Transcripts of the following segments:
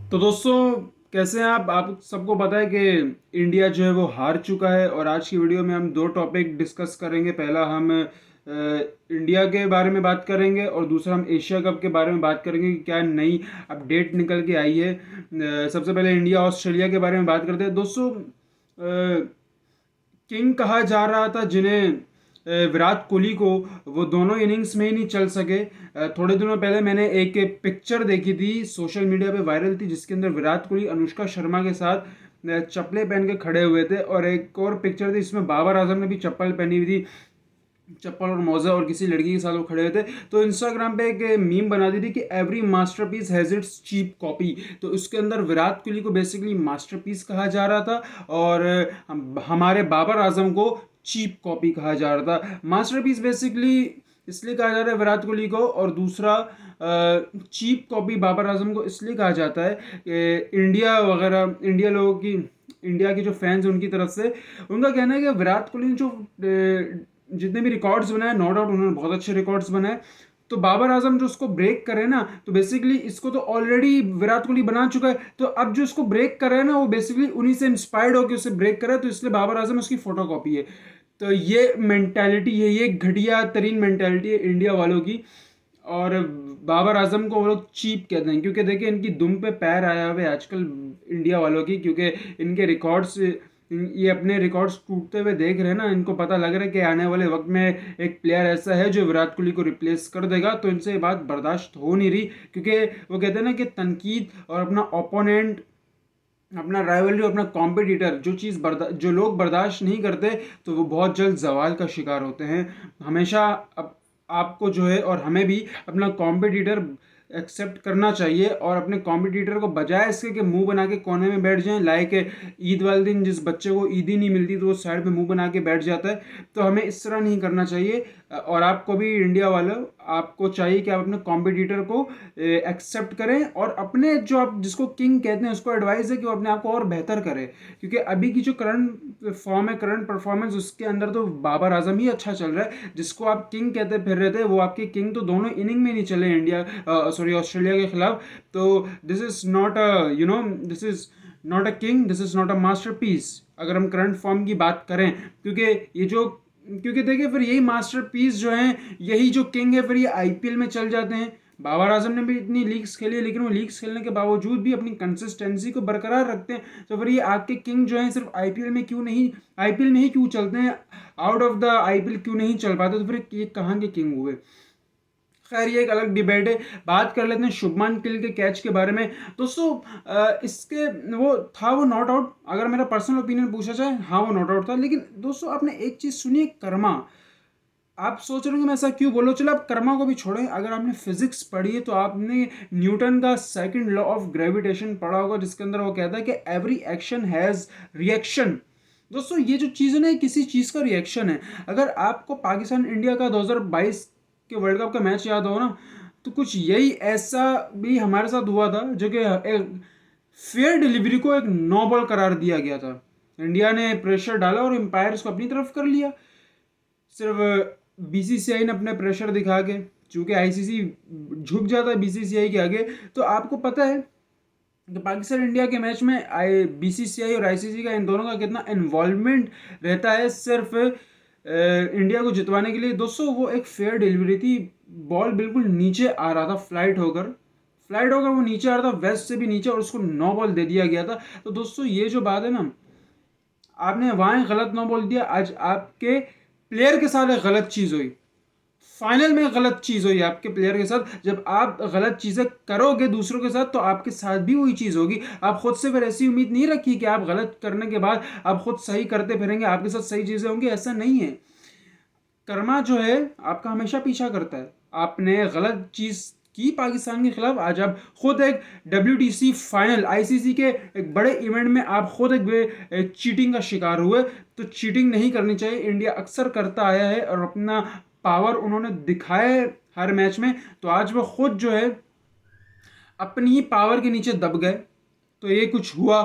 तो दोस्तों, कैसे हैं आप सबको पता है कि इंडिया जो है वो हार चुका है। और आज की वीडियो में हम दो टॉपिक डिस्कस करेंगे। पहला हम इंडिया के बारे में बात करेंगे और दूसरा हम एशिया कप के बारे में बात करेंगे कि क्या नई अपडेट निकल के आई है। सबसे पहले इंडिया ऑस्ट्रेलिया के बारे में बात करते हैं दोस्तों। किंग कहा जा रहा था जिन्हें विराट कोहली को, वो दोनों इनिंग्स में ही नहीं चल सके। थोड़े दिनों पहले मैंने एक पिक्चर देखी थी, सोशल मीडिया पे वायरल थी, जिसके अंदर विराट कोहली अनुष्का शर्मा के साथ चप्पलें पहन के खड़े हुए थे। और एक और पिक्चर थी, इसमें बाबर आजम ने भी चप्पल पहनी हुई थी, चप्पल और मोजा, और किसी लड़की के साथ वो खड़े हुए थे। तो इंस्टाग्राम पे एक मीम बना दी थी कि every masterpiece has its cheap copy. तो उसके अंदर विराट कोहली को बेसिकली मास्टरपीस कहा जा रहा था और हमारे बाबर आजम को चीप कॉपी कहा जा रहा था। मास्टरपीस बेसिकली इसलिए कहा जा रहा है विराट कोहली को, और दूसरा चीप कॉपी बाबर आजम को इसलिए कहा जाता है कि इंडिया वगैरह, इंडिया लोगों की, इंडिया के जो फैंस हैं उनकी तरफ से उनका कहना है कि विराट कोहली ने जो जितने भी रिकॉर्ड्स बनाए, नो डाउट उन्होंने बहुत अच्छे रिकॉर्ड्स बनाए, तो बाबर आजम जो उसको ब्रेक करे ना, तो बेसिकली इसको तो ऑलरेडी विराट कोहली बना चुका है। तो अब जो इसको ब्रेक कर रहा है ना, वो बेसिकली उन्हीं से इंस्पायर्ड होकर उसे ब्रेक कर रहा है, तो इसलिए बाबर आजम उसकी फोटो कॉपी है। तो ये मेंटालिटी है, ये घटिया तरीन मेंटालिटी है इंडिया वालों की। और बाबर आजम को वो लोग चीप कहते हैं, क्योंकि देखिए इनकी दुम पे पैर आया हुआ है आजकल इंडिया वालों की, क्योंकि इनके रिकॉर्ड्स, ये अपने रिकॉर्ड्स टूटते हुए देख रहे हैं ना। इनको पता लग रहा है कि आने वाले वक्त में एक प्लेयर ऐसा है जो विराट कोहली को रिप्लेस कर देगा। तो इनसे ये बात बर्दाश्त हो नहीं रही, क्योंकि वो कहते हैं ना कि तनकीद और अपना ओपोनेंट, अपना राइवलरी, अपना कॉम्पिटिटर, जो लोग बर्दाश्त नहीं करते, तो वो बहुत जल्द जवाल का शिकार होते हैं। हमेशा आपको जो है, और हमें भी अपना कॉम्पिटिटर एक्सेप्ट करना चाहिए, और अपने कॉम्पिटिटर को बजाय इसके कि मुंह बना के कोने में बैठ जाएं, लाइक ईद वाले दिन जिस बच्चे को ईद ही नहीं मिलती तो वो साइड में मुंह बना के बैठ जाता है। तो हमें इस तरह नहीं करना चाहिए। और आपको भी, इंडिया वालों, आपको चाहिए कि आप अपने कॉम्पिटिटर को एक्सेप्ट करें, और अपने जो आप जिसको किंग कहते हैं उसको एडवाइस है कि वो अपने आप को और बेहतर करे। क्योंकि अभी की जो करंट फॉर्म है, करंट परफॉर्मेंस, उसके अंदर तो बाबर आजम ही अच्छा चल रहा है। जिसको आप किंग कहते फिर रहे थे, वो आपके किंग तो दोनों इनिंग में नहीं चले इंडिया, सॉरी, ऑस्ट्रेलिया के खिलाफ। तो this is not a, this is not a king, this is not a masterpiece, अगर हम करंट फॉर्म की बात करें। क्योंकि देखिए फिर यही मास्टरपीस जो है, यही जो किंग है, फिर ये आईपीएल में चल जाते हैं। बाबर आजम ने भी इतनी लीग्स खेली है, लेकिन वो लीग्स खेलने के बावजूद भी अपनी कंसिस्टेंसी को बरकरार रखते हैं। तो फिर ये आपके किंग जो हैं सिर्फ आईपीएल में क्यों नहीं, आईपीएल में ही क्यों चलते हैं, आउट ऑफ द आईपीएल क्यों नहीं चल पाते? तो फिर ये कहाँ के किंग हुए? खैर, ये एक अलग डिबेट है। बात कर लेते हैं शुभमान गिल के कैच के बारे में दोस्तों। इसके वो था, वो नॉट आउट, अगर मेरा पर्सनल ओपिनियन पूछा जाए, हाँ वो नॉट आउट था। लेकिन दोस्तों, आपने एक चीज़ सुनिए, कर्मा। आप सोच रहे हो कि मैं ऐसा क्यों बोलो, चलो आप कर्मा को भी छोड़ें। अगर आपने फिजिक्स पढ़ी है तो आपने न्यूटन का सेकंड लॉ ऑफ ग्रेविटेशन पढ़ा होगा, जिसके अंदर वो कहता है कि एवरी एक्शन हैज़ रिएक्शन। दोस्तों, ये जो चीज़ है ना, किसी चीज़ का रिएक्शन है। अगर आपको पाकिस्तान इंडिया का 2022 के वर्ल्ड कप का मैच याद हो ना, तो कुछ यही ऐसा भी हमारे साथ हुआ था, जो कि एक फेयर डिलीवरी को एक नो बॉल करार दिया गया था। इंडिया ने प्रेशर डाला और एम्पायर को अपनी तरफ कर लिया। सिर्फ बीसीसीआई ने अपने प्रेशर दिखा के, चूंकि आईसीसी झुक जाता है बीसीसीआई के आगे। तो आपको पता है कि पाकिस्तान इंडिया के मैच में बीसीसीआई और आईसीसी का, इन दोनों का कितना इन्वॉल्वमेंट रहता है सिर्फ इंडिया को जितवाने के लिए। दोस्तों, वो एक फेयर डिलीवरी थी। बॉल बिल्कुल नीचे आ रहा था, फ्लाइट होकर वो नीचे आ रहा था, वेस्ट से भी नीचे, और उसको नो बॉल दे दिया गया था। तो दोस्तों, ये जो बात है ना, आपने वहां गलत नो बॉल दिया, आज आपके प्लेयर के साथ एक गलत चीज़ हुई, फाइनल में गलत चीज़ हुई आपके प्लेयर के साथ। जब आप गलत चीज़ें करोगे दूसरों के साथ, तो आपके साथ भी वही चीज़ होगी। आप खुद से फिर ऐसी उम्मीद नहीं रखी कि आप गलत करने के बाद आप खुद सही करते फिरेंगे, आपके साथ सही चीज़ें होंगी, ऐसा नहीं है। कर्मा जो है आपका हमेशा पीछा करता है। आपने गलत चीज़ की पाकिस्तान के खिलाफ, आज आप खुद एक WTC फाइनल, आईसीसी के एक बड़े इवेंट में आप खुद एक चीटिंग का शिकार हुए। तो चीटिंग नहीं करनी चाहिए, इंडिया अक्सर करता आया है, और अपना पावर उन्होंने दिखाया है हर मैच में। तो आज वो खुद जो है अपनी ही पावर के नीचे दब गए, तो ये कुछ हुआ।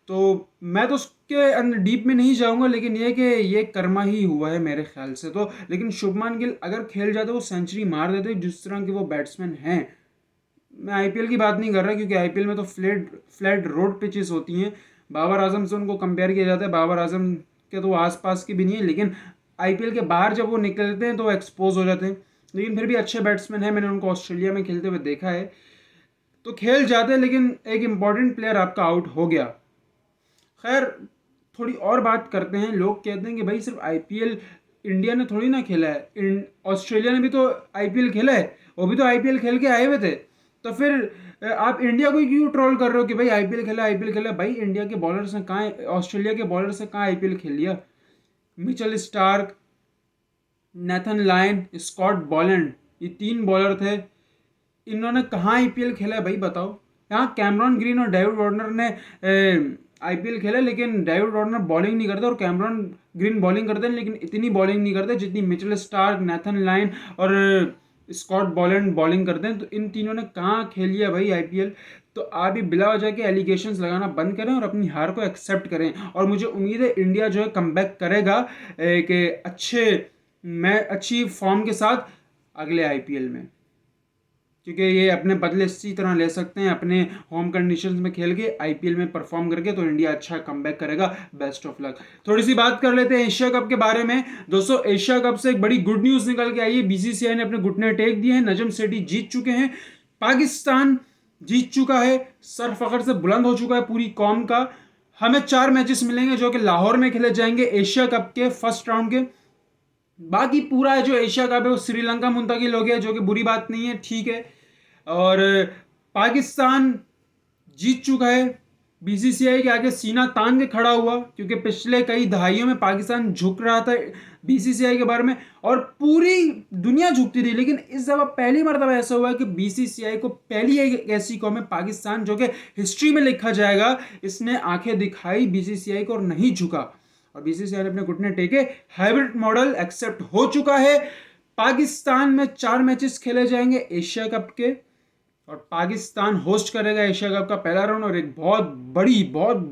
तो मैं तो उसके डीप में नहीं जाऊंगा, लेकिन ये कि ये कर्मा ही हुआ है मेरे ख्याल से तो। लेकिन शुभमान गिल अगर खेल जाते, वो सेंचुरी मार देते, जिस तरह के वो बैट्समैन हैं। मैं आईपीएल की बात नहीं कर रहा, क्योंकि आईपीएल में तो फ्लैट रोड पिचेस होती हैं। बाबर आजम से उनको कंपेयर किया जाता है, बाबर आजम के तो आसपास की भी नहीं है, लेकिन आईपीएल के बाहर जब वो निकलते हैं तो एक्सपोज हो जाते हैं। लेकिन फिर भी अच्छे बैट्समैन हैं, मैंने उनको ऑस्ट्रेलिया में खेलते हुए देखा है। तो खेल जाते हैं, लेकिन एक इंपॉर्टेंट प्लेयर आपका आउट हो गया। खैर, थोड़ी और बात करते हैं। लोग कहते हैं कि भाई सिर्फ आईपीएल इंडिया ने थोड़ी ना खेला है, ऑस्ट्रेलिया ने भी तो आईपीएल खेला है, वो भी तो आईपीएल खेल के आए हुए थे। तो फिर आप इंडिया को क्यों ट्रोल कर रहे हो कि भाई आईपीएल खेला? भाई इंडिया के बॉलर्स ने कहाँ, ऑस्ट्रेलिया के बॉलर्स ने कहाँ आईपीएल खेल लिया? Mitchell Starc, Nathan Lyon, Scott Boland, ये 3 बॉलर थे। इन्होंने कहाँ आईपीएल खेला है भाई बताओ? यहाँ कैमरॉन ग्रीन और डेविड वार्नर ने आईपीएल खेला, लेकिन डेविड वार्नर बॉलिंग नहीं करते और कैमरॉन ग्रीन बॉलिंग करते हैं, लेकिन इतनी बॉलिंग नहीं करते जितनी मिचेल स्टार्क, नेथन लाइन और स्कॉट बॉलैंड बॉलिंग करते हैं। तो इन तीनों ने कहाँ खेल लिया भाई आईपीएल? तो आप भी बिला वजह के एलिगेशंस लगाना बंद करें और अपनी हार को एक्सेप्ट करें। और मुझे उम्मीद है इंडिया जो है कमबैक करेगा एक अच्छी फॉर्म के साथ अगले आईपीएल में, क्योंकि ये अपने बदले इसी तरह ले सकते हैं। अपने होम कंडीशंस में खेल के आईपीएल में परफॉर्म करके तो इंडिया अच्छा कमबैक करेगा। Best of luck. थोड़ी सी बात कर लेते हैं एशिया कप के बारे में। दोस्तों, एशिया कप से एक बड़ी गुड न्यूज़ निकल के आई है। बीसीसीआई ने अपने घुटने टेक दिए हैं, नजम सेठी जीत चुके हैं, पाकिस्तान जीत चुका है, सर फखर से बुलंद हो चुका है पूरी कौम का। हमें 4 मैचेस मिलेंगे जो कि लाहौर में खेले जाएंगे एशिया कप के फर्स्ट राउंड के। बाकी पूरा जो एशिया कप है वो श्रीलंका मुंतकिल हो गया, जो कि बुरी बात नहीं है, ठीक है। और पाकिस्तान जीत चुका है, बीसीसीआई के आगे सीना तान के खड़ा हुआ, क्योंकि पिछले कई दहाइयों में पाकिस्तान झुक रहा था बीसीसीआई के बारे में और पूरी दुनिया झुकती रही। लेकिन इस दफा पहली मर्तबा ऐसा हुआ है कि बीसीसीआई को पहली एक ऐसी कौम है पाकिस्तान, जो कि हिस्ट्री में लिखा जाएगा, इसने आंखें दिखाई बीसीसीआई को और नहीं झुका। और बीसीसीआई ने अपने घुटने टेके, हाइब्रिड मॉडल एक्सेप्ट हो चुका है। पाकिस्तान में 4 मैचेस खेले जाएंगे एशिया कप के और पाकिस्तान होस्ट करेगा एशिया कप का पहला राउंड। और एक बहुत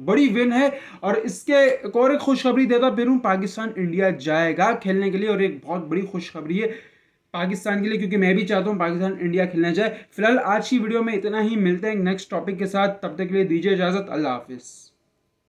बड़ी विन है। और इसके एक और एक खुशखबरी देता फिर हूँ, पाकिस्तान इंडिया जाएगा खेलने के लिए और एक बहुत बड़ी खुशखबरी है पाकिस्तान के लिए, क्योंकि मैं भी चाहता हूँ पाकिस्तान इंडिया खेलने जाए। फिलहाल आज की वीडियो में इतना ही, मिलते हैं नेक्स्ट टॉपिक के साथ, तब तक के लिए दीजिए इजाजत, अल्लाह हाफिज़।